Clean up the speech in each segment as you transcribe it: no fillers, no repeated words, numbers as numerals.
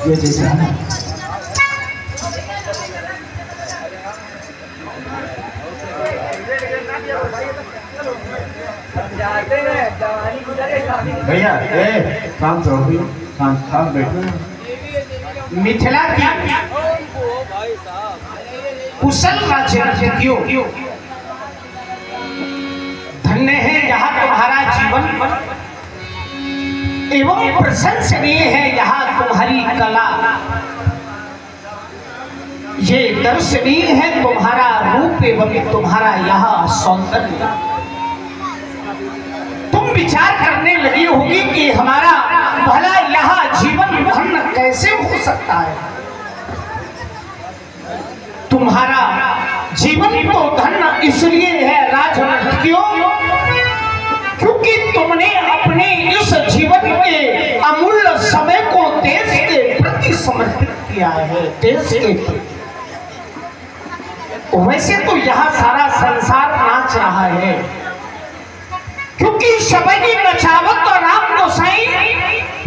ये जैसा है भैया, काम करो, काम बैठो। मिथिला की कुशल राजनीतियों धन्य है यहाँ तुम्हारा जीवन, एवं प्रशंसनीय है यहाँ तुम्हारी कला। ये दर्शनीय है तुम्हारा रूप एवं तुम्हारा यहाँ सौंदर्य। तुम विचार करने लगी होगी कि हमारा भला यहाँ जीवन धन्य कैसे हो सकता है। तुम्हारा जीवन तो धन्य इसलिए है राजनर्तकियों, क्योंकि तुमने अपने इस जीवन के अमूल्य समय को देश के प्रति समर्पित किया है। देश के प्रति। वैसे तो यहाँ सारा संसार नाच रहा है, क्योंकि सबकी नचावत और राम गोसाई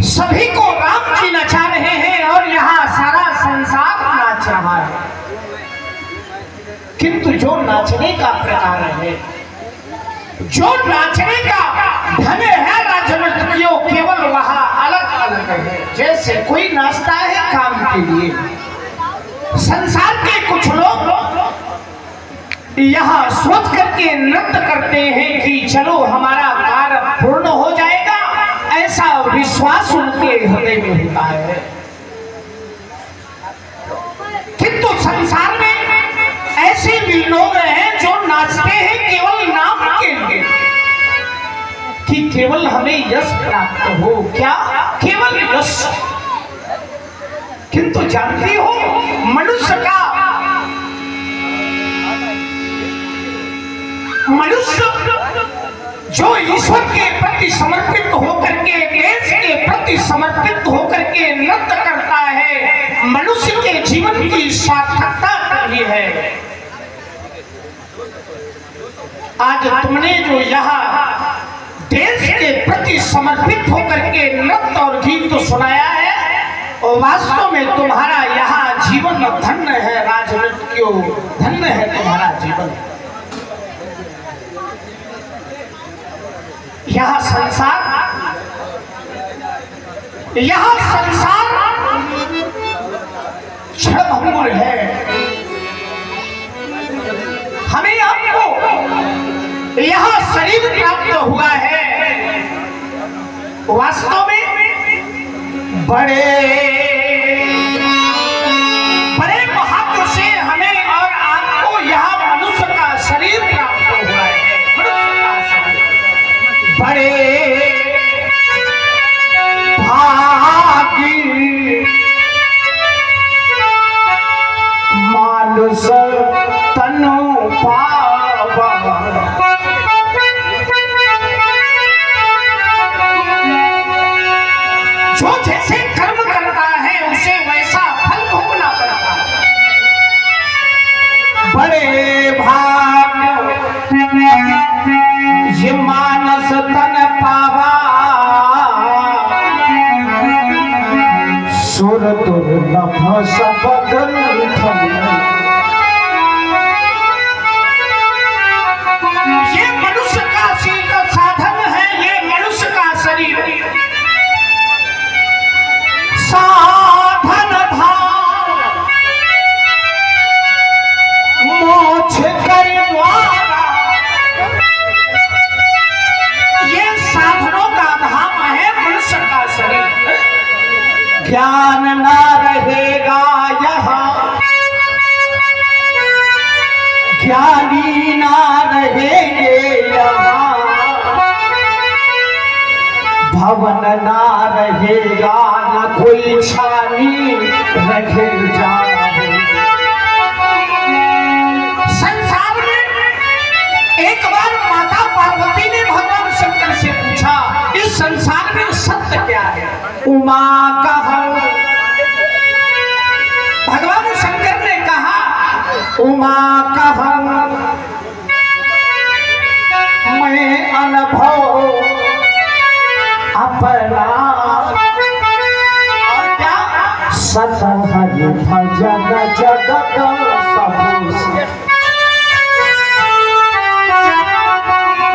सभी को राम जी नचा रहे हैं और यहाँ सारा संसार नाच रहा है। किंतु जो नाचने का प्रकार है, जो नाचने का ढंग है राजनर्तकियों, केवल वहाँ अलग अलग है। जैसे कोई नाचता है काम के लिए, संसार के कुछ लोग यहाँ सोच करके नृत्य करते हैं कि चलो हमारा कार्य पूर्ण हो जाएगा, ऐसा विश्वास उनके हृदय में होता है। किंतु संसार में ऐसे भी लोग हैं जो नाचते हैं केवल नाम के लिए, कि केवल हमें यश प्राप्त हो। क्या? केवल यश। किंतु जानती हो, मनुष्य जो ईश्वर के प्रति समर्पित होकर के, देश के प्रति समर्पित होकर के नृत्य करता है, मनुष्य के जीवन की सार्थकता करनी है। आज तुमने जो यहाँ देश के प्रति समर्पित होकर के नृत्य और गीत तो सुनाया है, और वास्तव में तुम्हारा यहाँ जीवन धन्य है राजनर्तकियों, धन्य है तुम्हारा जीवन। यहाँ संसार क्षणभंगुर है। हमें आपको यहाँ शरीर प्राप्त हुआ है, वास्तव में बड़े बड़े भाग्य से हमें और आपको यहाँ मनुष्य का शरीर प्राप्त हुआ है। मनुष्य का शरीर बड़े भागी मानुष तनु पावा, जो जैसे कर्म करता है उसे वैसा फल भोगना पड़ता है। बड़े भाग्य ये मानस तन पावा, सुर दुर्लभ सब ग्रंथ। ये मनुष्य का साधन है, ये मनुष्य का शरीर साधन धाम मोक्ष कर द्वारा। ये साधनों का धाम है मनुष्य का शरीर। ज्ञान ना रहेगा यहाँ, ज्ञानी ना रहेंगे यहाँ, भवन ना रहेगा, न कोई छानी रखे जाए। संसार में एक बार माता पार्वती ने भगवान शंकर से पूछा, इस संसार में सत्य क्या है? उमा कहा। भगवान शंकर ने कहा, उमा कहा मैं अनुभव अपना सदा हरि भजन जगत सबु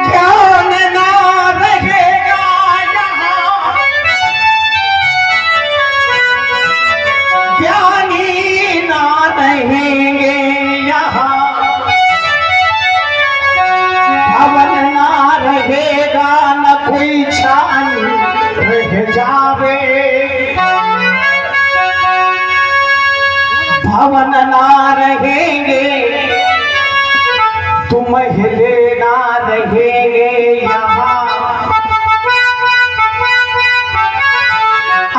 ज्ञान ना रहेगा यहाँ, ज्ञानी ना रहेंगे यहाँ, भवन ना रहेगा न कोई छान रह जावे, भवन ना रहेंगे तुम हिले ना रहेंगे यहाँ,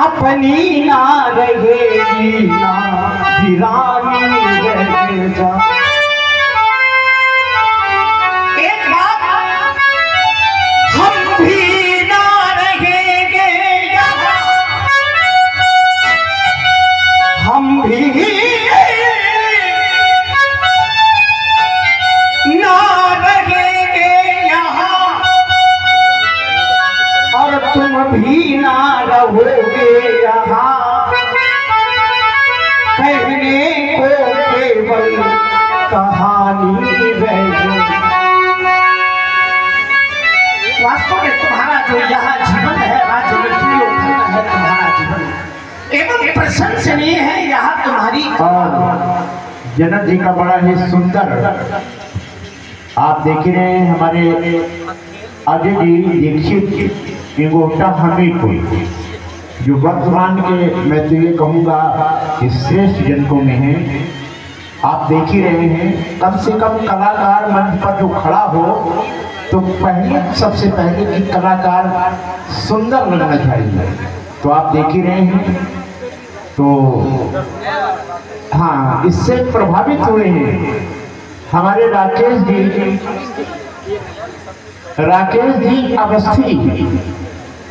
अपनी ना रहेगी ना वीरानी रहेगा। एक बात हम भी ना रहेंगे यहाँ, हम भी ना रहेंगे यहाँ, और तुम भी ना रहोगे यहाँ, कहने को केवल कहानी रहेगी। वास्तव में तुम्हारा जो यहाँ जीवन है राजनीति है, तुम्हारा जीवन एवं प्रशंसनीय है। यहाँ तुम्हारी जनक जी का बड़ा ही सुंदर आप देख रहे हैं। हमारे अजय जी दीक्षित इंगोटा हमीरपुर, जो वर्तमान के मैं तो ये कहूँगा कि श्रेष्ठ जनकों में हैं। आप देख ही रहे हैं, कम से कम कलाकार मंच पर जो खड़ा हो तो पहले सबसे पहले कि कलाकार सुंदर लगना चाहिए। तो आप देख ही रहे हैं। तो हाँ, इससे प्रभावित हुए हैं हमारे राकेश जी अवस्थी।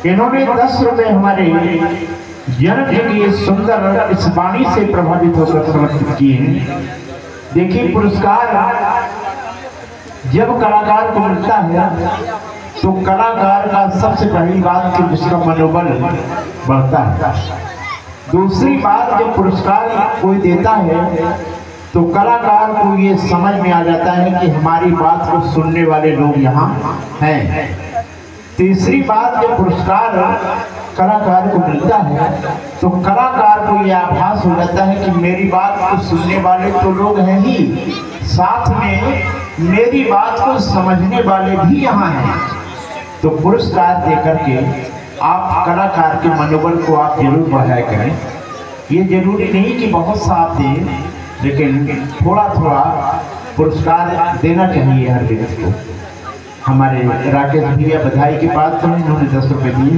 इन्होंने 10 रुपए हमारे जनक जी की सुंदर इस वाणी से प्रभावित होकर समर्पित किए हैं। देखिए, पुरस्कार जब कलाकार को मिलता है तो कलाकार का सबसे पहली बात कि उसका मनोबल बढ़ता है। दूसरी बात, जब पुरस्कार कोई देता है तो कलाकार को ये समझ में आ जाता है कि हमारी बात को सुनने वाले लोग यहाँ हैं। तीसरी बात, जब पुरस्कार कलाकार को मिलता है तो कलाकार को यह आभास हो जाता है कि मेरी बात को सुनने वाले तो लोग हैं ही, साथ में मेरी बात को समझने वाले भी यहाँ हैं। तो पुरस्कार देकर के आप कलाकार के मनोबल को आप जरूर बढ़ाया करें। ये जरूरी नहीं कि बहुत सा आप दें, लेकिन थोड़ा थोड़ा पुरस्कार देना चाहिए हर व्यक्ति को। हमारे राकेश भैया बधाई की बात करें, इन्होंने 10 रुपए दिए,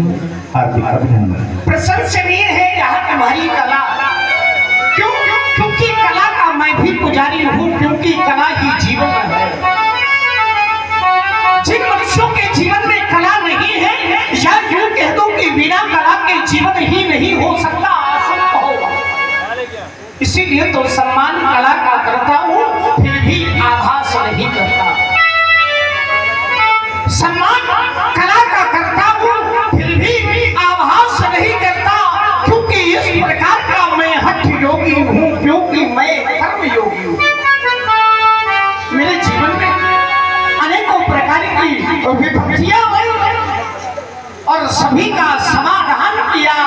हार्दिक अभिनंदन। प्रशंसनीय है यहाँ तुम्हारी कला। क्यों? क्योंकि कला का मैं भी पुजारी हूँ, क्योंकि कला ही जीवन है। जिन मनुष्यों के जीवन में कला नहीं है, या यूं कह दो कि बिना कला के जीवन ही नहीं हो सकता, असंभव होगा। इसीलिए तो सम्मान कला का करता हूँ, फिर भी आभास नहीं करता। सम्मान कला का करता हूँ, फिर भी आभास नहीं करता, क्योंकि इस प्रकार का मैं हठ योगी हूँ, क्योंकि मैं कर्म योगी हूँ। मेरे जीवन में अनेकों प्रकार की विभक्तियां हुई और सभी का समाधान किया,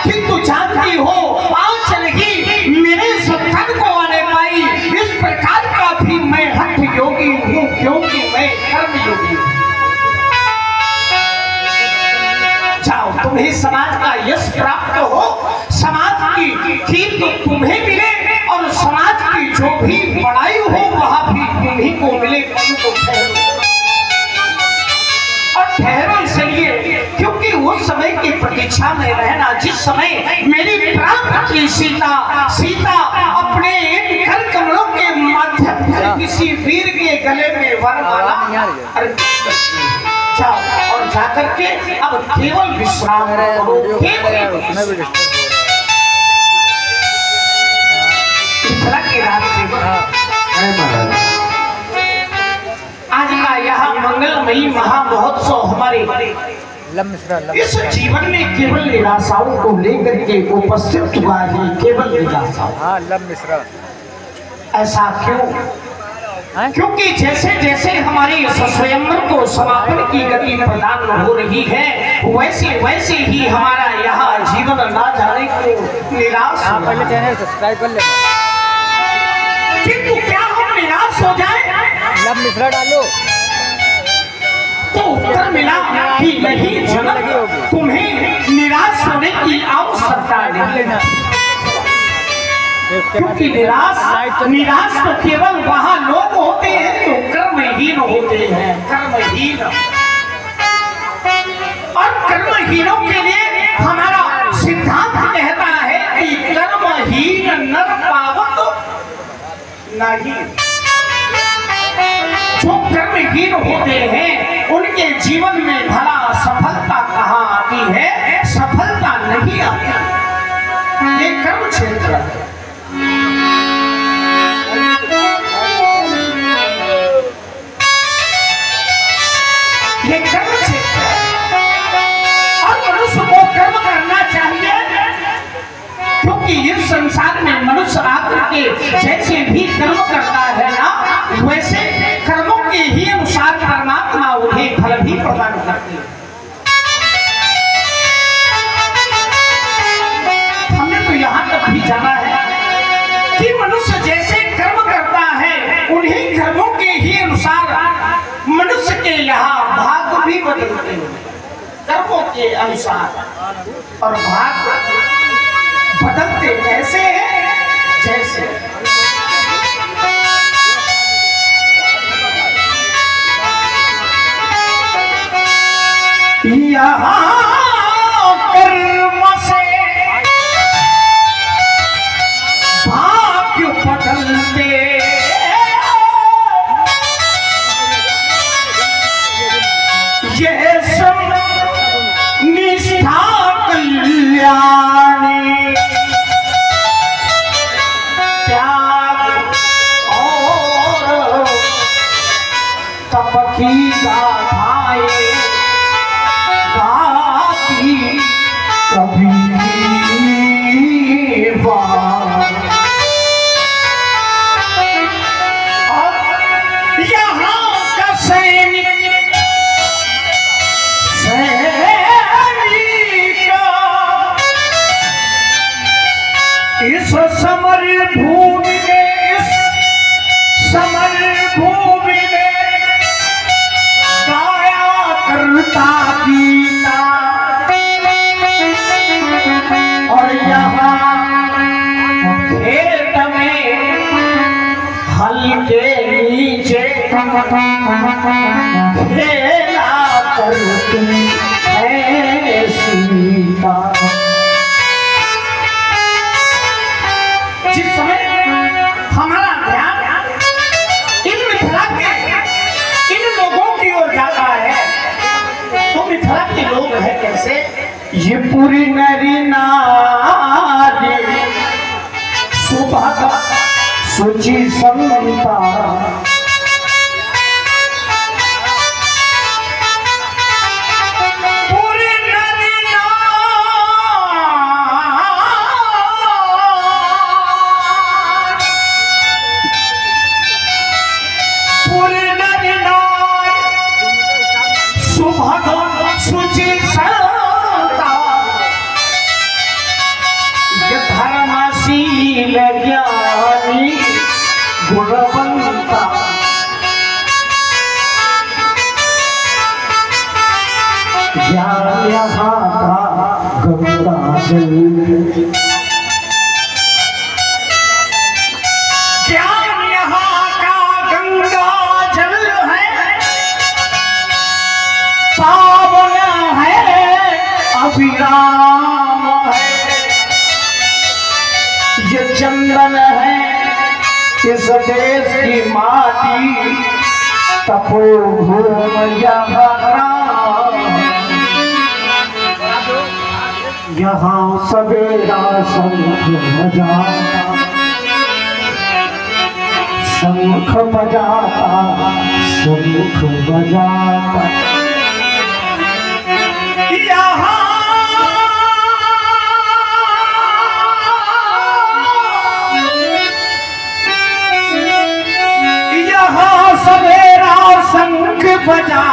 किंतु जानती हो आज नहीं मेरे सत्संग को आने पाई। इस प्रकार का भी मैं हठ योगी हूँ, क्योंकि मैं कर्म योगी हूँ। जाओ, तुम्हें समाज का यश प्राप्त हो, समाज की कीर्ति तुम्हें मिले, और समाज की जो भी बड़ाई हो वह भी तुम्हीं को मिले। और ठहरो इसलिए क्योंकि उस समय की प्रतीक्षा में रहना, जिस समय मेरी प्राण की सीता अपने इन कर कमलों के माध्यम से किसी वीर के गले में वरमाला अर्पित करती है। जाओ और जाकर के अब केवल विश्राम करो, केवल के रात से आज का यह मंगलमयी महामहोत्सव हमारे इस जीवन में केवल निराशाओं को लेकर के उपस्थित हुआ है, केवल निराशाओं। ऐसा क्यों? क्योंकि जैसे जैसे हमारे स्वयंवर को समापन की गति प्रदान हो रही है, वैसे वैसे ही हमारा यहाँ जीवन ना जाने को निराश। पहले चैनल सब्सक्राइब कर ले। किंतु क्या हम निराश हो जाए? लब मिश्रा डालो तो उत्तर मिला कि नहीं जगत, तुम्हें निराश होने की आवश्यकता नहीं। क्योंकि निराश तो केवल वहाँ लोग होते हैं तो कर्महीन होते हैं, कर्महीन। और कर्महीनों के लिए हमारा सिद्धांत कहता है कि कर्महीन नर पावत नहीं। जो कर्महीन होते हैं उनके जीवन में भला सफलता कहाँ आती है? सफलता नहीं आती। ये कर्म क्षेत्र है। ये कर्म क्षेत्र है और मनुष्य को कर्म करना चाहिए, क्योंकि इस संसार में मनुष्य आकर के जैसे भी कर्म करता है ना, वैसे कर्मों के ही अनुसार परमात्मा उन्हें फल भी प्रदान करती है। हमने तो यहाँ तक भी जाना है कि मनुष्य जैसे कर्म करता है उन्हीं कर्मों के ही अनुसार मनुष्य के यहाँ भाग भी बदलते हैं, कर्मों के अनुसार। और भाग बदलते कैसे हैं? जैसे यहाँ कर्म से भाग्य बदलते, ये सब निष्ठा कल्याणी, त्याग और तप की गाथाएं गाती कभी बार। और यहाँ का सैनिक इस समर भूमि में, इस समर भूमि में गाया करता गीता। और यहाँ खेत में हल के नीचे खेला करती है सीता। जिस समय हमारा ध्यान इन मिथिला के इन लोगों की ओर जाता है, तो मिथिला के लोग हैं कैसे? ये पूरी नरी नारी सुभग सुचि समता, धर्मशील ज्ञानी गुणवंता। ज्ञान यहाँ का गंगा जल, ज्ञान यहाँ का गंगा जल है, पावन है अभिराम है। ये चंदन है इस देश की माटी, तपोभूम यहाँ सवेरा शंख बजाता, शंख बजाता, शंख बजाता। यहाँ सवेरा शंख बजा,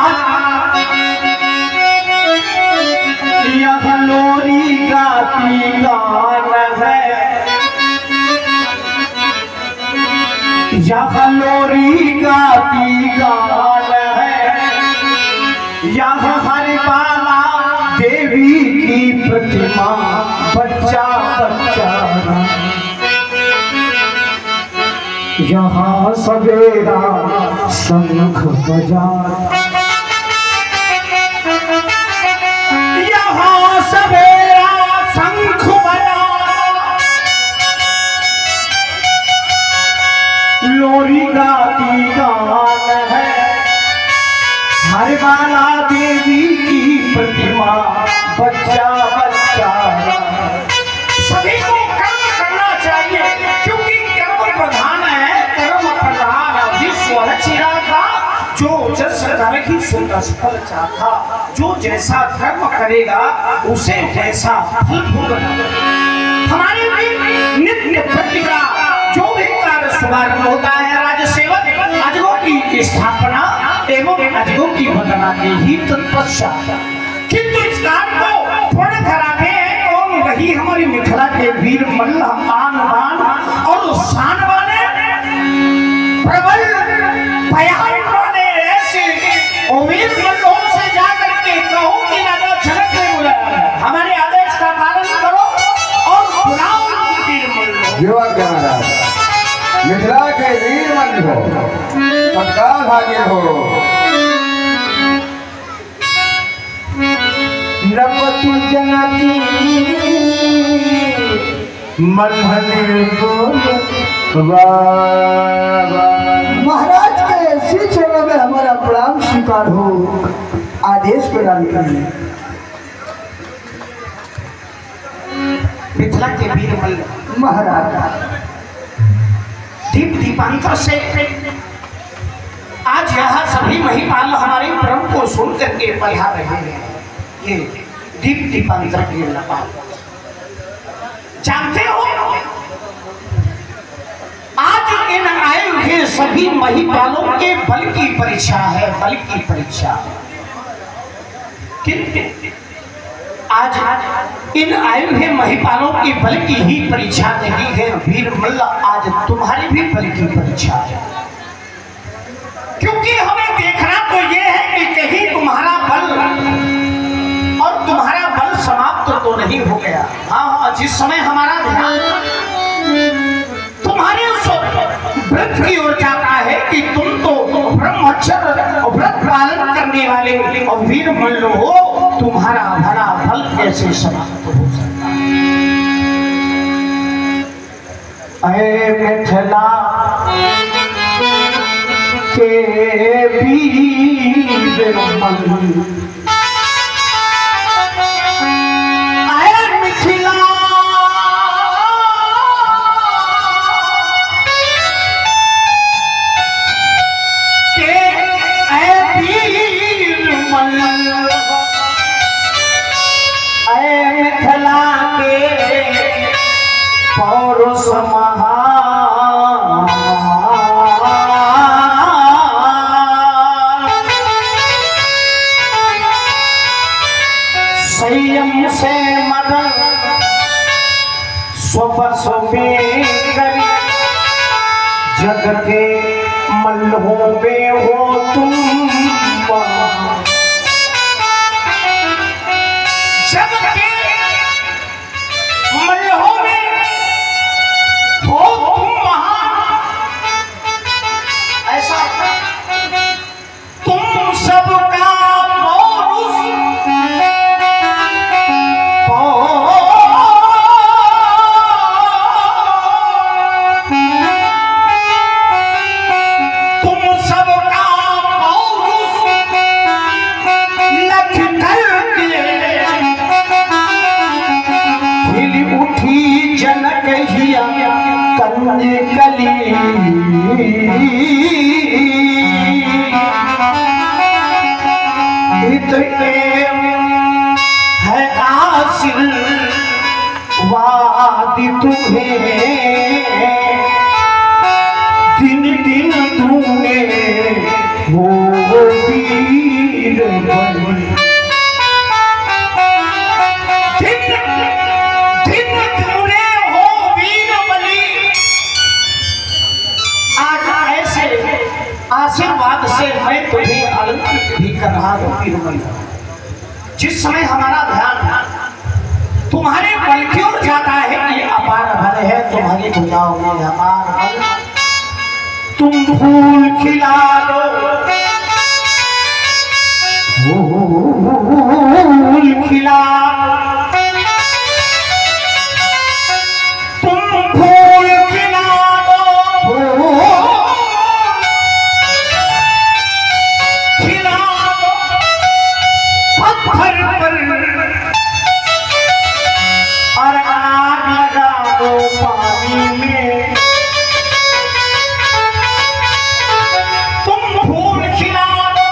यहाँ लोरी गाती गान है, यहाँ लोरी गाती गान है, यहाँ हरिबाला देवी की प्रतिमा बच्चा बच्चा, यहाँ सवेरा शंख बजा, यहाँ सवेरा शंख बजा, लोरी गाती गान है, हरिबाला देवी की प्रतिमा बच्चा बच्चा। सभी को कर्म करना चाहिए क्योंकि कर्म प्रधान है, कर्म प्रधान विश्व रचिरा था, जो जस करहि सो तस फल चाहा, जो जैसा कर्म करेगा उसे वैसा फल भोगना। हमारे भी नित्य प्रतिज्ञा जो भी कार्य शुभारंभ होता है राजसेवक अजगों की स्थापना एवं अजगों की वंदना के ही तत्पश्चात, किंतु इस कार्य को पूर्ण कराते हैं कौन? वही हमारी मिथिला के वीर मल्ल आन बान और शान वाले प्रबल भयान वाले ऐसे वीर मल्लों से जाकर के कहो कि राजा जनक ने बुलाया, हमारे आदेश का पालन करो और बुलाओ वीर मल्लों। युवा क्या महाराज, मिथिला के वीर मल्ल हो, तत्काल हाजिर हो। नपतु जनकी मल्हनि बोल महाराज के ऐसी चरणों में हमारा प्रणाम स्वीकार हो, आदेश प्रदान करिए। मिथिला के वीर मल्ल महाराज दीप दीपांतर से आज यहाँ सभी महिपाल हमारे परम को सुन करके पढ़ा रहे हैं। ये दीप दीपांतर की लपाल जानते हो, आज इन आए हुए सभी महिपालों के बल की परीक्षा है, बल की परीक्षा। किंतु आज इन आए हुए महिपालों के बल की ही परीक्षा नहीं है वीर मल्ल, आज तुम्हारी भी बल की परीक्षा है। क्योंकि हमें देखना तो यह है कि कहीं तुम्हारा बल और तुम्हारा बल समाप्त तो नहीं हो गया। हाँ, जिस समय हमारा ध्यान तुम्हारे उस व्रत की ओर जाता है कि तुम तो ब्रह्मचर्य और व्रत पालन करने वाले और वीर मल्ल हो, तुम्हारा भरा फल कैसे समाप्त हो सकता है? मिथिला के वीर मल्ल, मिथिला के पौरुष महान, संयम से मदन स्वबस में कर, जग के मल्लों में हो तुम, जग के मल्लों में हो तुम महान। ऐसा तुम सबका पौरुष आशीर्वाद तुम्हें दिन दिन दूंगे वो वीर बलि। दिन दिन दूंगे हो वीर बलि। आज ऐसे आशीर्वाद से मैं तुम्हें अलंकृत भी कर रहा हूँ वीर बलि। जिस समय हमारा ध्यान तुम्हारे बल की ओर जाता है, ये अपार बल है तुम्हारी भुजाओं में अपार बल। तुम फूल खिला दो, फूल खिला, तुम फूल खिला दो, खिला दो पत्थर पर और आग लगा दो पानी में। तुम फूल खिला दो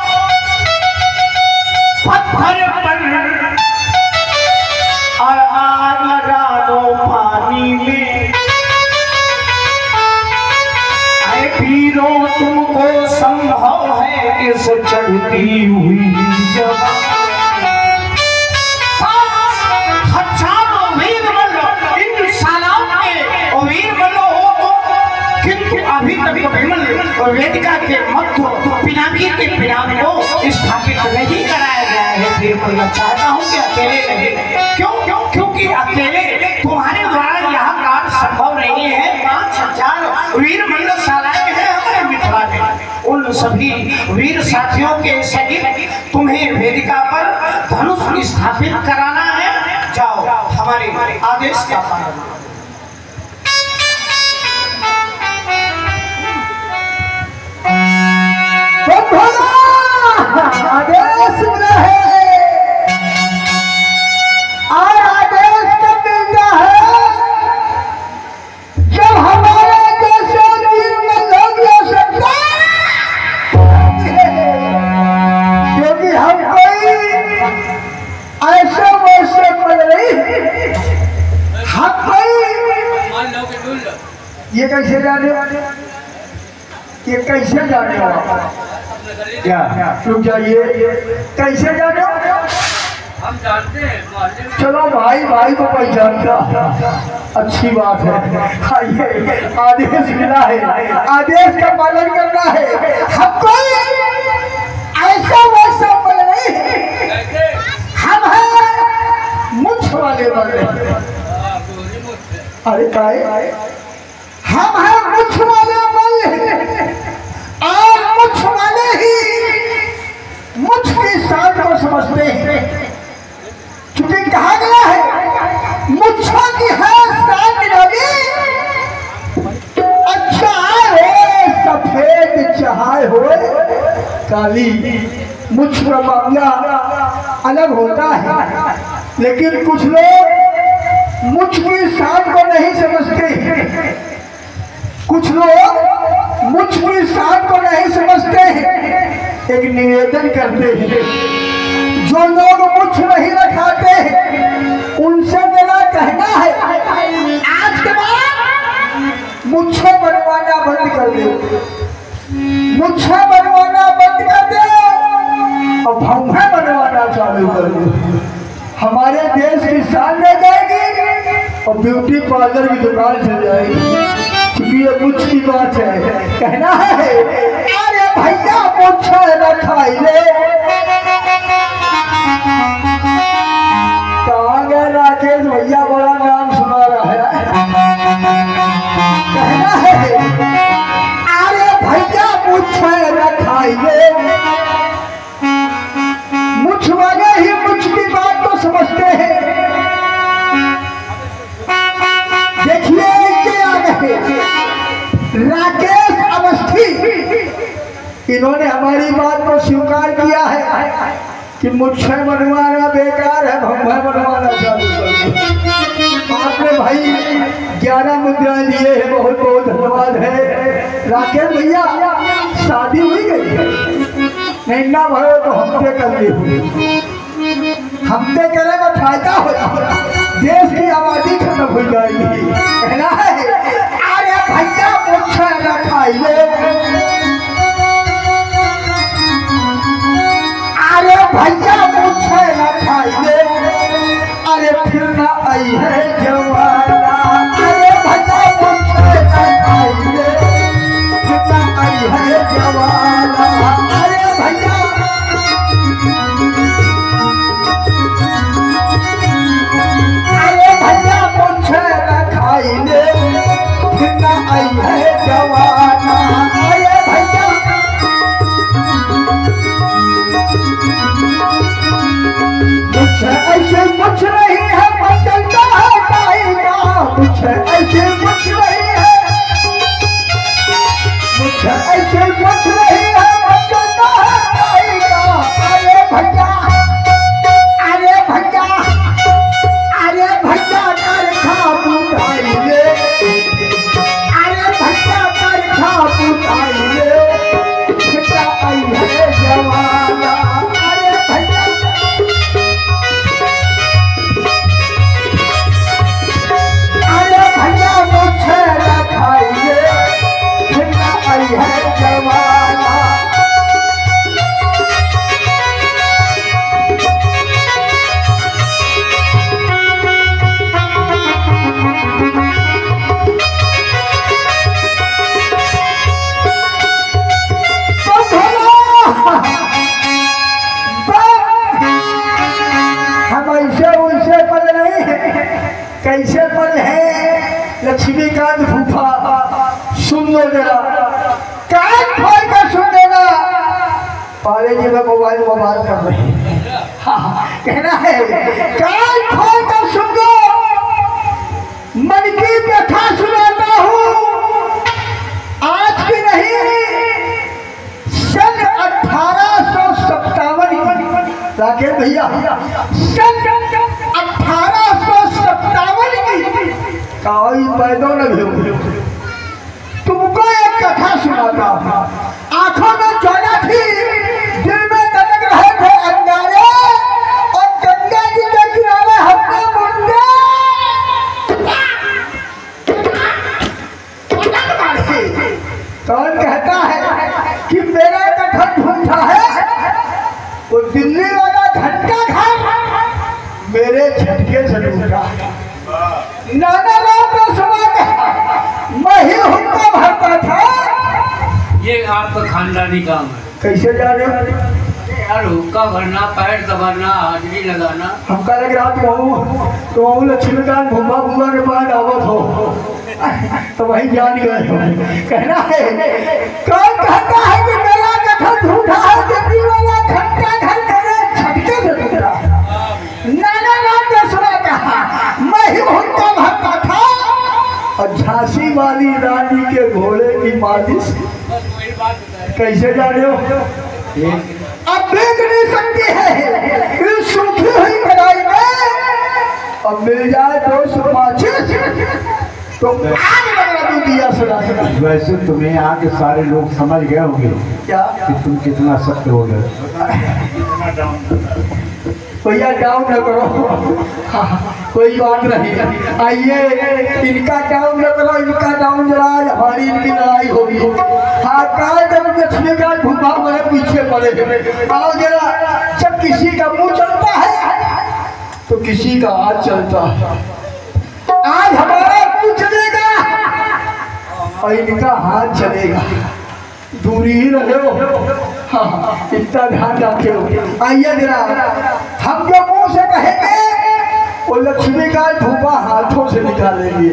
पत्थर पर और आग लगा दो पानी में। ऐ वीरों तुमको संभव है इस चढ़ती हुई जवानी। अभी तक वेदिका के मध्य पिनाकी के पिनाक को स्थापित नहीं कराया गया है। फिर मैं चाहता हूँ कि अकेले नहीं। क्यों? क्योंकि अकेले तुम्हारे द्वारा यह कार्य संभव नहीं है। 5000 वीर मंडलशालाएं हैं हमारे मिथिला में। उन सभी वीर साथियों के सहित तुम्हें वेदिका पर धनुष स्थापित कराना है। जाओ हमारे आदेश का पालन। आदेश रहे और आदेश कब मिलता है जब हमारे जैसे वीर लोग हो सकता है। क्योंकि हम कोई ऐसे वैसे पल नहीं, हम कोई ये कैसे जाने वाले, ये कैसे जाने वाले क्या रुक जाइए, कैसे जाने हम जानते हैं। चलो भाई भाई को पहचानता, अच्छी बात है। आइए आदेश मिला है, आदेश का पालन करना है। हमको ऐसा वैसा बल नहीं, हम हैं मुझ वाले बल। अरे काय हम हैं मुझ वाले बल और मुझ वाले ही मुझ की शान को समझते हैं। चूंकि कहा गया है मुझों की है शान निराली, अच्छा है सफेद चाहे हो काली। मुझ का मामला अलग होता है, लेकिन कुछ लोग मुझ की शान को नहीं समझते। कुछ लोग मुझ की शान को नहीं समझते हैं। एक निवेदन करते हैं, जो लोग मुझ नहीं रखाते हैं उनसे मेरा कहना है आज के बाद मुझे बनवाना बंद कर दो, मुझे बनवाना बंद कर दो और भौहें बनवाना चालू कर दो। हमारे देश की शान रह जाएगी और ब्यूटी पार्लर की दुकान चल जाएगी। क्योंकि ये मुझ की बात है, कहना है अरे भैया मुझे रखाई ले। कहाँ गए राकेश भैया, बड़ा नाम सुना रहा है। कहना है अरे भैया मुझे रखाई ले। मुझ वाले ही मुझ की बात तो समझते हैं। देखिए राकेश अवस्थी, इन्होंने हमारी बात को स्वीकार किया है कि मुझसे बनवाना बेकार है, भौहें बनवाना चालू कर दो। आपने भाई 11 मुद्राएं दिए हैं, बहुत बहुत धन्यवाद है। राकेश भैया शादी हुई गई है नहीं ना भयो तो हफ्ते कर ली हुई। हमने करे में फायदा हो, देश की आबादी खत्म हो जाएगी। कहना है अरे भैया मुझसे न खाइए, अरे भैया मुझसे न खाइए, अरे फिर न आई है जवाना, अरे भैया मुझसे न खाइए, फिर न आई है जवाना, अरे भैया, अरे भैया मुझसे न खाइए, फिर न आई है जवाना, अरे भैया, मुझसे ऐसे कुछ नहीं है, बदलता है टाइगा, मुझसे ऐसे कुछ नहीं है, मुझसे ऐसे कुछ नहीं है, बदलता है टाइगा, अरे भैया, अरे भैया, अरे भैया कर खा बुझाइए, अरे भैया कर खा बुझाइए, कितना आई है जवाना, अरे भैया, अरे भैया मुझसे न खाइए, कितना आई है जवाना, तो भला हम ऐसे वैसे पल नहीं है, कैसे पल है लक्ष्मीकांत फूफा, सुन लो जरा, कान खोल कर सुन लेना, पाले जी में मोबाइल कर रहे हैं, हाँ, कहना है कान खोल कर सुन लो, मन की व्यथा सुनाता हूँ, आज की नहीं, सन 1857 राकेश भैया, सन 1857 की काई पैदा न हुई, तुमको एक कथा सुनाता हूँ, आंखों में ज्वाला थी, दिल में दटक रहे थे अंगारे, और गंगा जी के किनारे हमने मुंडे कौन कहता है कि मेरा कथन झूठा है, वो दिल्ली वाला झटका खा मेरे झटके से झूठा, नाना राम का सवाल है, मैं ही हुक्का भरता था, ये आपका खानदानी काम है। कैसे जा रहे हो? यार हुक्का भरना, पैर दबाना, हाजरी लगाना। हमका लग रहा तो लक्ष्मीकांत भूमा भूमा के बाद आवत हो, तो वही जान गए हो। कहना है कौन कहता है कि मेरा कथन झूठा है, दिल्ली वाला घंटा घर मेरे झटके से टुकड़ा, नाना राम ने सुना कहा, मैं ही हुक्का भरता था, और झांसी वाली रानी के घोड़े की मालिश, कैसे जा रहे हो? अब देख नहीं सकती है इस सूखी हुई कढ़ाई में, अब मिल जाए तो सुपाचिस तो आग लगा दूं दिया सुना। वैसे तुम्हें यहाँ के सारे लोग समझ गए होंगे क्या कि तुम कितना सत्य हो गए। भैया डाउन न करो, हाँ, कोई बात नहीं, आइए इनका डाउन न करो, इनका डाउन जरा हमारी इनकी लड़ाई होगी। हाँ, कहा जब लक्ष्मीकांत भूपा मेरे पीछे पड़े, आओ जरा, जब किसी का मुंह चलता है तो किसी का हाथ चलता है, आज हमारा मुंह चलेगा और इनका हाथ चलेगा, दूरी ही रहे हो, हाँ, इतना ध्यान रखे। आइए जरा, हम जो मुंह से कहेंगे वो लक्ष्मीकांत भूपा हाथों से निकालेंगे,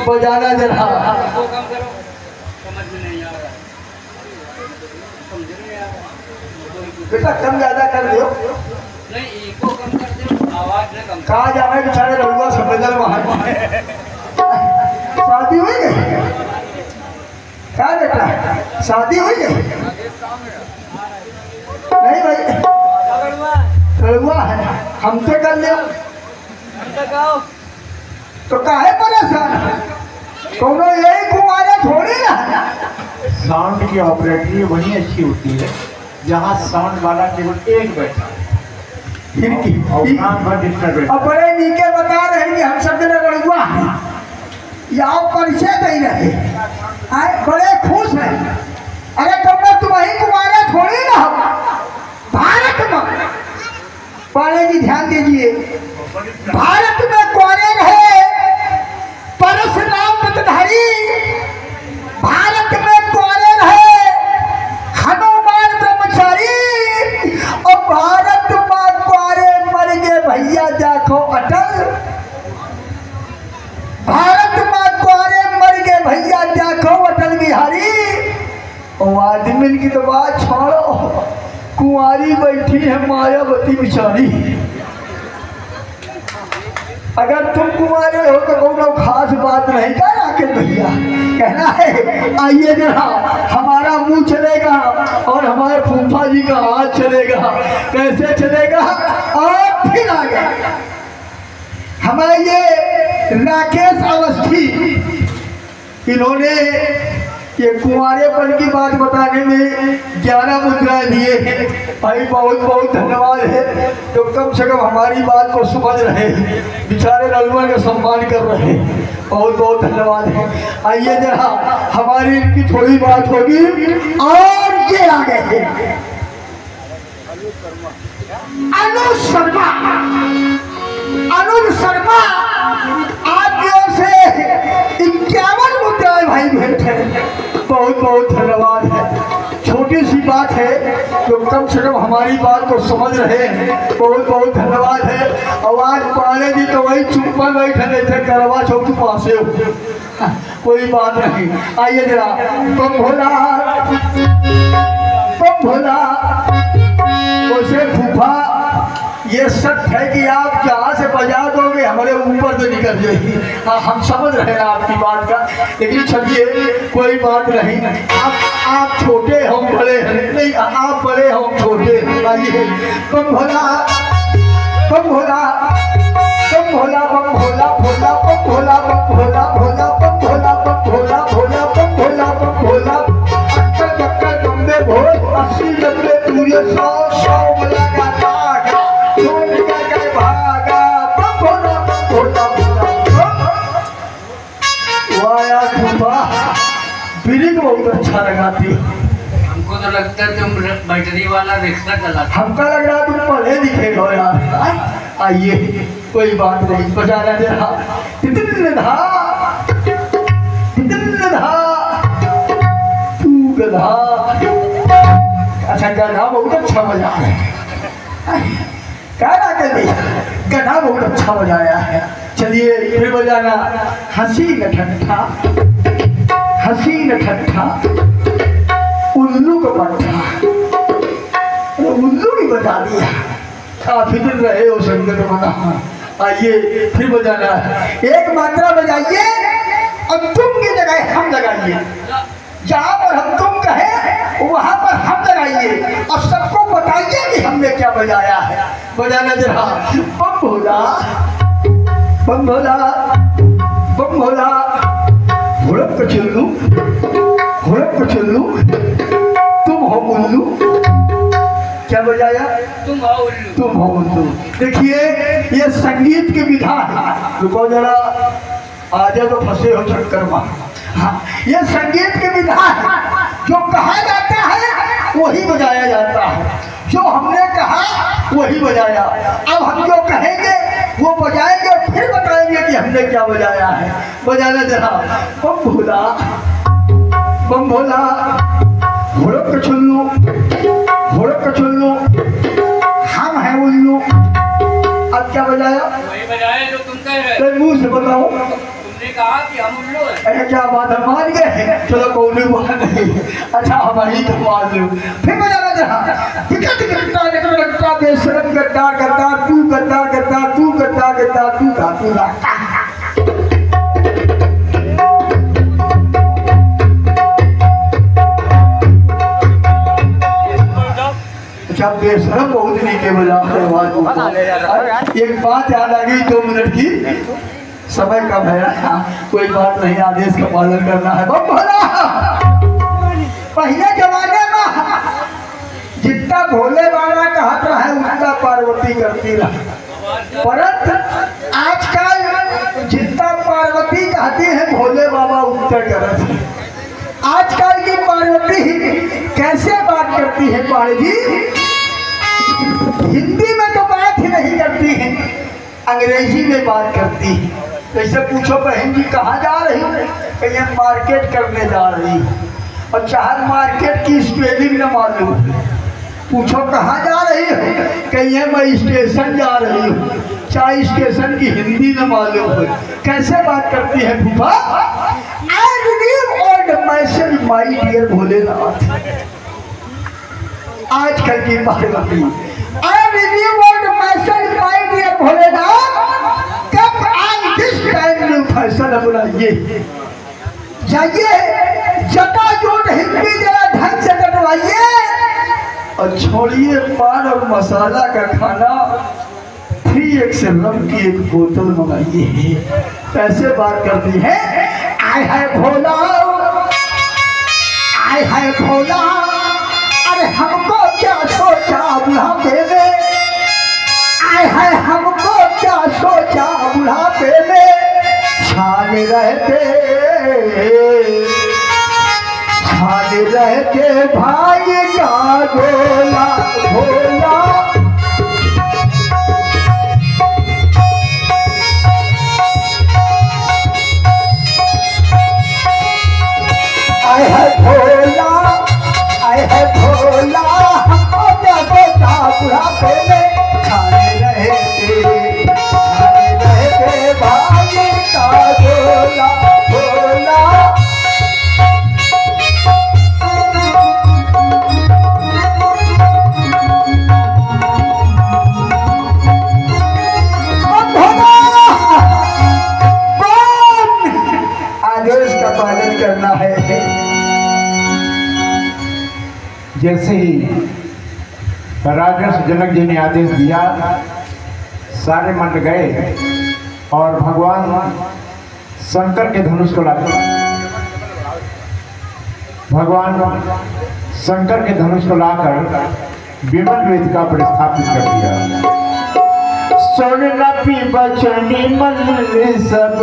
बजाना जरा। बेटा कम ज्यादा कर दो, कहा जाए बेचारे रहुआ समझल वहां, शादी हुई गई क्या बेटा, शादी हुई गई नहीं भाई, रहुआ है हमसे कर ले, तो काहे परेशान, कोनो यही कुमारे थोड़ी ना। साउंड की ऑपरेटरी वही अच्छी होती है जहाँ साउंड वाला केवल एक बैठा, अब बड़े नीके बता रहे हैं कि हम सब जने लड़ुआ हैं या परिचय नहीं रहे आए बड़े खुश हैं। अरे कब तुम्हारी कुमारे थोड़ी ना हो भारत में पाले जी ध्यान दीजिए भारत में कुआरे रहे परशुराम व्रतधारी भारत में कुआरे रहे हनुमान ब्रह्मचारी और भारत में कुआरे मर गए भैया देखो अटल भारत में कुआरे मर गए भैया देखो अटल बिहारी और आदमी की तो बात छोड़ो कुंवारी बैठी है मायावती बिचारी। अगर तुम कुमारे हो तो कोनो खास बात नहीं क्या राकेश भैया कहना है आइए जरा हमारा मुंह चलेगा और हमारे फूफा जी का हाथ चलेगा। कैसे चलेगा और फिर आगे हमारे ये राकेश अवस्थी इन्होंने ये कुंवारेपन की बात बताने में 11 मुद्रा दिए हैं भाई बहुत बहुत धन्यवाद है। तो कम से कम हमारी बात को समझ रहे हैं बेचारे रघुवर का सम्मान कर रहे हैं बहुत बहुत धन्यवाद है। आइए जरा हमारी इनकी थोड़ी बात होगी और ये आ गए हैं अनुज शर्मा आपकी ओर से 51 मुद्राएं भाई भेंट है बहुत बहुत धन्यवाद है। छोटी सी बात है तो कम से कम हमारी बात को समझ रहे हैं बहुत बहुत धन्यवाद है। और आज पाले जी तो वही चुप्पा बैठे नहीं थे करवा चौथ पासे हो कोई बात नहीं। आइए जरा बम भोला उसे फूफा ये सत्य है कि आप जहाँ से बजा दोगे हमारे ऊपर तो निकल जाएगी। हाँ हम समझ रहे हैं आपकी बात का लेकिन चलिए कोई बात नहीं। आप छोटे हम बड़े हैं नहीं आप बड़े हम छोटे। आइए बम भोला बम भोला बम भोला बम भोला भोला बम भोला बम भोला भोला बम भोला बम भोला भोला बम भोला बम भोला अक्कर बक्कर बम्बे भोज 80 डब्बे पूरे 100 लगाता बहुत अच्छा लगा थी। हमको तो लगता है तुम बैटरी वाला रिक्शा चला हमको लग रहा तुम पढ़े लिखे हो यार। आइए कोई बात नहीं बजाना जरा तितन्नधा तू गधा। अच्छा गधा बहुत अच्छा बजा है क्या कर दिया गधा बहुत अच्छा बजाया है। चलिए फिर बजाना हसीन ठट्ठा उल्लू का पट्टा उल्लू भी बजा दिया काफी दिन रहे हो संगत बना। आइए फिर बजाना एक मात्रा बजाइए और तुम की जगह हम लगाइए जहाँ पर हम तुम कहे वहाँ पर हम लगाइए और सबको बताइए कि हमने क्या बजाया है। बजाना जरा बम भोला बम भोला बम भोला हुड़क चुल्लू तुम हो उल्लू। क्या बजाया तुम हो उल्लू। देखिए ये संगीत की विधा है। रुको जरा आजा तो फंसे हो चक्कर में। हाँ ये संगीत की विधा है जो कहा जाता है वही बजाया जाता है जो हमने कहा वही बजाया। अब हम जो कहेंगे वो बजाएंगे फिर बताएंगे कि हमने क्या बजाया है। बजाना जरा बम भोला हुड़क चुल्लू हम हैं उल्लू। अब क्या बजाया वही बजाया जो तुम कह रहे मुंह से बताओ। तुमने कहा कि हम उल्लू हैं। अरे क्या बात है मान गए चलो कोई बात नहीं। अच्छा हमारी तो मान लो फिर बजाना जरा टिकट बेशरम गद्दार तू गद्दार तू अच्छा बेशरम बहुत नीचे बजाते आवाज। एक बात याद आ गई 2 मिनट की समय कम है कोई बात नहीं आदेश का पालन करना है। पहले जमाने में जितना भोले बाबा कहता है उतना पार्वती करती रहा। परंतु आजकल जितना पार्वती कहती है भोले बाबा उत्तर करते हैं। आजकल की पार्वती कैसे बात करती है पाड़ी जी? हिंदी में तो बात ही नहीं करती है, अंग्रेजी में बात करती है। जैसे पूछो बहन जी कहाँ जा रही हो, कहीं मार्केट करने जा रही है, और चाहे मार्केट की स्पेलिंग न मालूम। पूछो कहाँ जा रही हो, कहीं मैं स्टेशन जा रही हूँ, चाहे स्टेशन की हिंदी न मालूम हो। कैसे बात करती है फूफा? I receive all the message my dear Bholenath. आजकल की Parvati I receive all the message my dear Bholenath. कब on this time new fashion अपनाइए, जाइए जटाजूट हिंदी जरा ढंग से कटवाइए, और छोड़िए पान और मसाला का खाना, 3x रम की एक बोतल मंगाइए। कैसे बात करती है? आय है भोला, आय है भोला, अरे हमको क्या सोचा बुढ़ापे में, आय है हमको क्या सोचा बुढ़ापे में, छाने रहते भाई का गोला भोला। आय है भोला, आय है भोला, हमको क्या सोचा बुढ़ापे में, छाने रहते भाई का गोला भोला। पालन करना है। जैसे ही राजर्षि जनक जी ने आदेश दिया, सारे मंत्र गए और भगवान शंकर के धनुष को लाकर विमल वेदिका पर स्थापित कर दिया। सुन नपी बचनी मन सब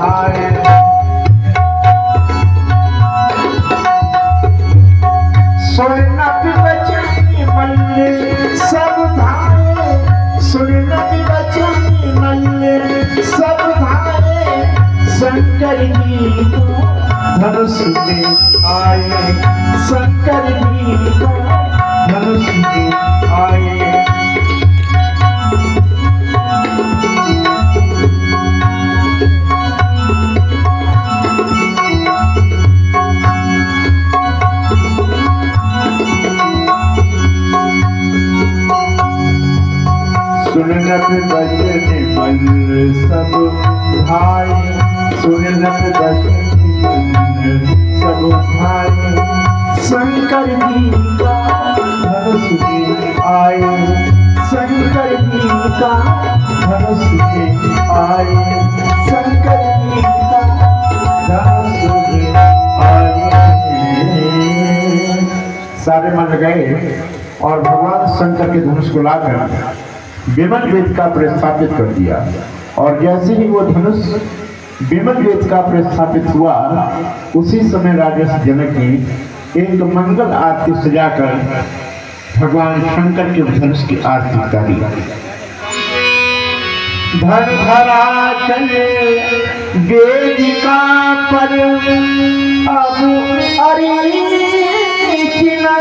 आए, सुन नपी बचनी मन सब भाए, सुन नपी बचनी मन सब भाए, शंकर जी को धनुष में आए, शंकर जी को धनुष में आए। सुननत बचन मन सब भाई, सुननत बचन मन सब भाई, शंकर जी का धनुष में आए, शंकर जी का धनुष में आए, शंकर जी का धनुष में आए। सारे मन गए और भगवान शंकर के धनुष को लाकर विमल वेदिका पर स्थापित कर दिया। और जैसे ही वो धनुष विमल वेदिका पर स्थापित हुआ, उसी समय राजर्षि जनक ने एक मंगल आरती सजाकर भगवान शंकर के धनुष की आरती उतारी। धन धरा चले वेदिका पर अब अर्चना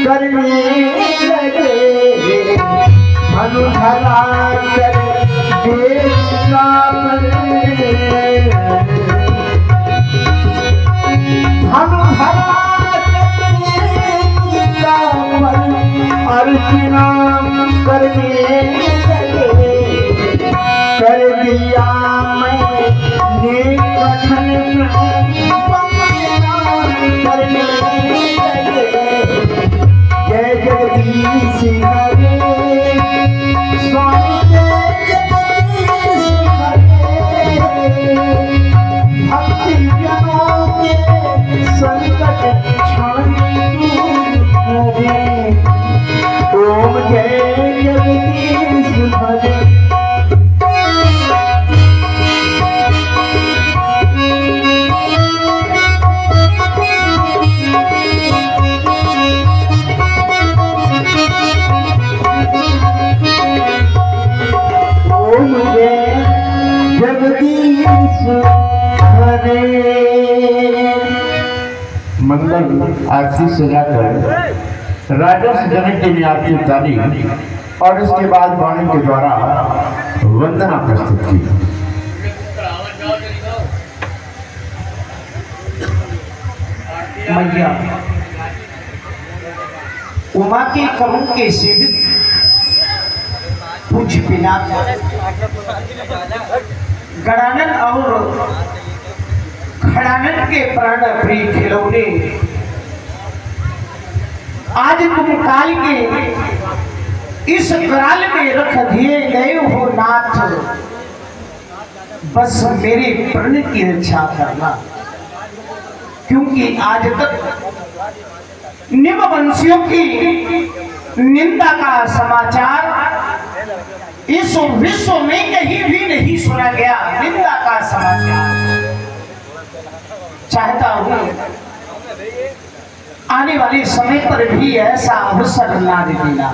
करने लगे, धनुधरा कर वेदिका पर, धनुधरा कर वेदिका पर अर्चना करने लगे। कर दिया मैंने कठिन करने लगे, जय जगदीश हरे स्वामी, जय जगदीश हरे, भक्ति जनों के संकट छाने हरे। ओम जय जगदीश मंगल आरती सजाकर राजा से जनक जी ने आरती उतारी और इसके बाद वाणी के द्वारा वंदना प्रस्तुत की। मैया उमा के करों के सेवित पूज्य पिनाक गणानन और खड़ानन के प्राण प्रिय खिलौने आज तुम काल के इस कराल में रख दिए गए हो नाथ, बस मेरे प्रण की रक्षा करना, क्योंकि आज तक निमवंशियों की निंदा का समाचार इस विश्व में कहीं भी नहीं सुना गया। निंदा का समाचार चाहता हूं आने वाले समय पर भी ऐसा अवसर ला देना।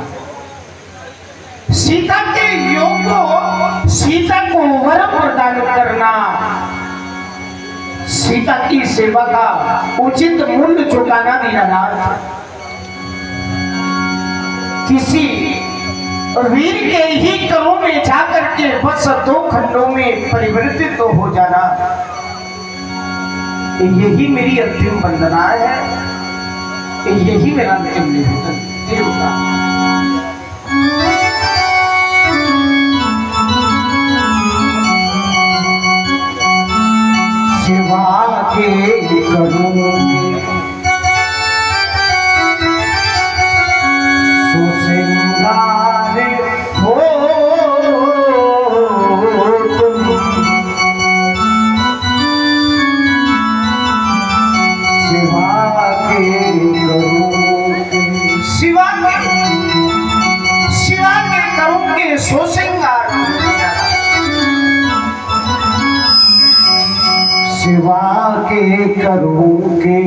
सीता के योग को, सीता को वर प्रदान करना, सीता की सेवा का उचित मूल्य चुकाना दीनानाथ। किसी वीर के ही करों में जाकर के बस 2 खंडों में परिवर्तित तो हो जाना, यही मेरी अंतिम वंदना है, यही मेरा अंतिम निवेदन। देवता सेवा के करूंगी सो श्रृंगार हो तुम, सेवा के करूंगी, शिवा के करूंगी सो श्रृंगार, सेवा के करूंगे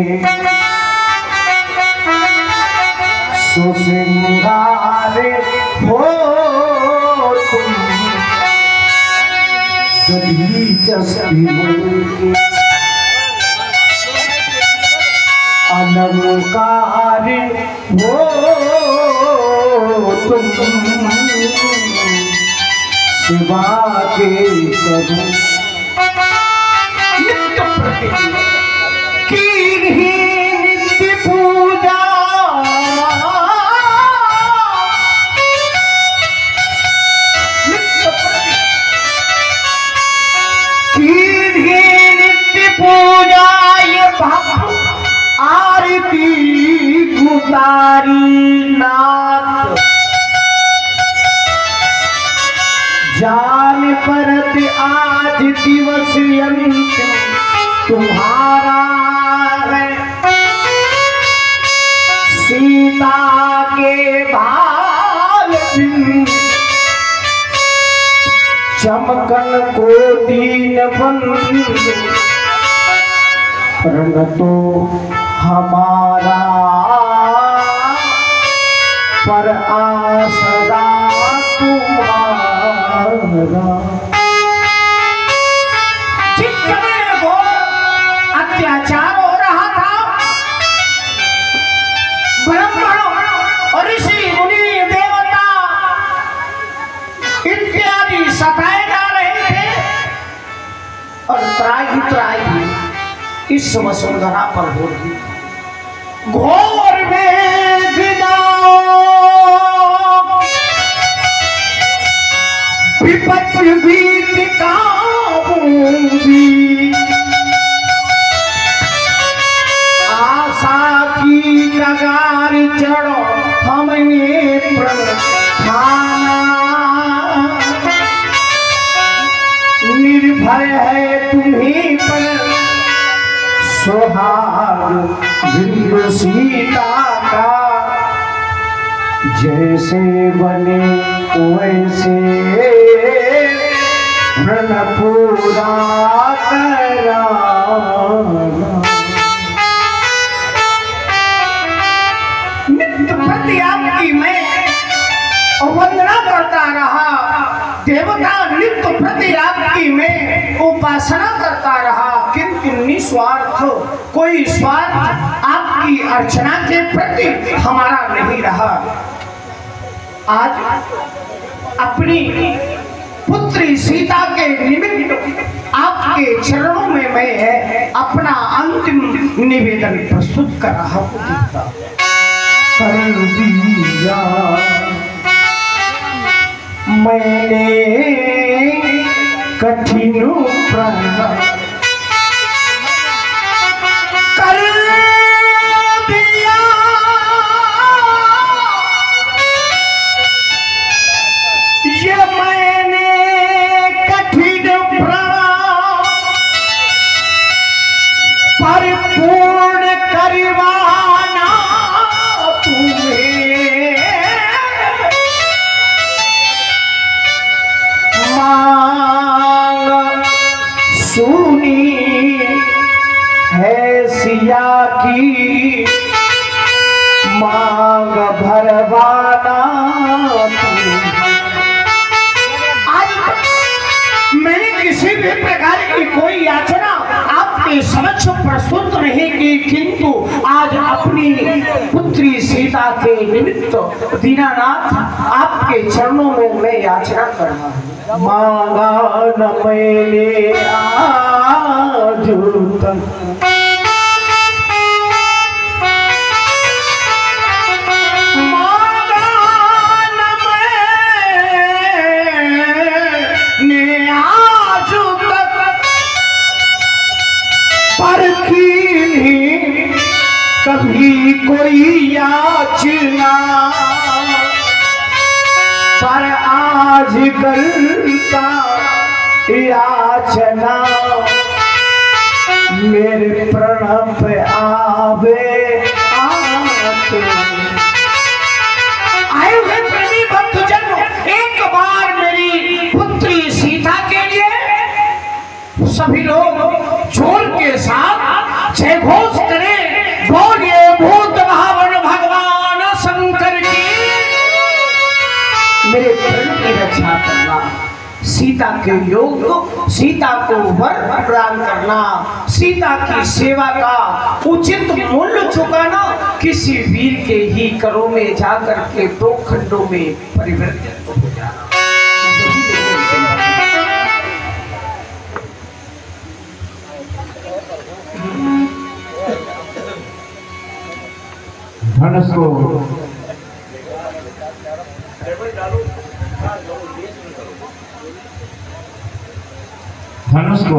सो श्रृंगार हो तुम, कभी जस्ती होंगे अलंकार हो तुम, सेवा के करूं की नित्य पूजा, नित्य पूजा ये भक्त आरती गुतारी नाथ, जान परत आज दिवस अंतिम तुम्हारा है, सीता के भाल बिन चमकन को दीन बंद, प्रण तो हमारा पर आसरा तुम्हारा। जिस समय अत्याचार हो रहा था, ब्राह्मण और ऋषि मुनि देवता इत्यादि सताए जा रहे थे, और त्राही इस वसुंधरा पर होगी घोर वेदना, विपत्ति बीत काबूंगी, आशा की कगार चढ़ो हमने प्रण ठाना, निर्भय है तुम्हीं पर सुहाग बिंदु सीता का, जैसे बने वैसे प्रण पूरा कराना। नित्य प्रति आपकी मैं वंदना करता रहा, देवता नित्य प्रति आपकी मैं उपासना करता रहा, किंतु निस्वार्थ, कोई स्वार्थ आपकी अर्चना के प्रति हमारा नहीं रहा। आज अपनी पुत्री सीता के निमित्त आपके चरणों में मैं अपना अंतिम निवेदन प्रस्तुत कर रहा हूँ। कर दिया मैंने कठिन प्रण, कर दिया ये मैंने कठिन प्रण, परिपूर्ण करवाना तुम्हें, मांग सुनी है सिया की, मांग भरवाना आज मैंने किसी भी प्रकार की कोई याचना आपके समक्ष प्रस्तुत नहीं की, किंतु आज अपनी पुत्री सीता के निमित्त दीनानाथ आपके चरणों में मैं याचना कर रहा हूँ। मांगा न मैंने आज तक, कभी कोई याचना, पर आज करता याचना, मेरे प्रण पे आवे आके। आए हुए प्रेमी भक्तजन, एक बार मेरी पुत्री सीता के लिए सभी लोग जोर के साथ जय घोष करें, बोलिए भूत भावन भगवान शंकर की। मेरे प्रण की रक्षा करना, सीता के योग, सीता को वर प्रदान करना, सीता की सेवा का उचित मूल्य चुकाना, किसी वीर के ही करों में जाकर के दो खंडों में परिवर्तित हो जाना। धनुष को